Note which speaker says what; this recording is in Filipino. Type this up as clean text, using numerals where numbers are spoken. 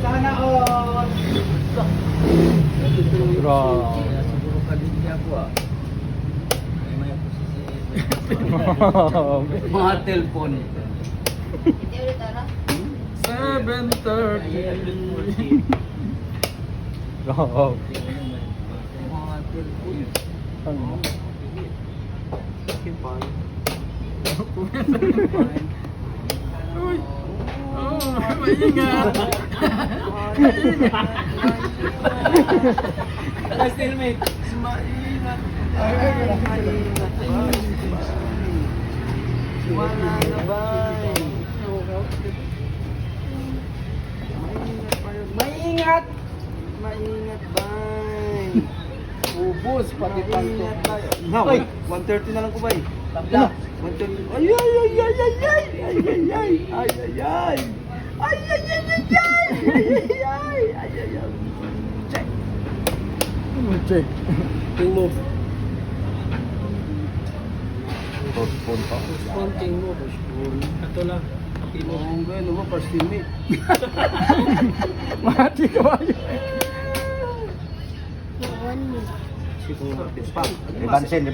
Speaker 1: Sana all.
Speaker 2: Grabe.
Speaker 3: Siguro kaligya ko ah. May posisi. Mga telepon.
Speaker 2: 7:30. Grabe.
Speaker 3: Mga telepon.
Speaker 2: Ano? Uy. Oh, maingat.
Speaker 3: Last helmet. Maingat. Wala na ba? Maingat. Maingat ba? Ubus pati panto.
Speaker 1: Hoy, 130 na lang ko ba?
Speaker 3: Tabla.
Speaker 1: 130. Ay ay ay ay ay ay ay ay ay ay ay ay. Ay ay ay ay ay ay ay ay ay ay. Check.
Speaker 2: Check.
Speaker 3: Ting mo.
Speaker 2: Phone pa.
Speaker 3: Konting mo. Ito lang.
Speaker 1: Oh, ano mo first teammate.
Speaker 2: Mati ka ba yun?
Speaker 1: Siguro pa.
Speaker 2: Libansin.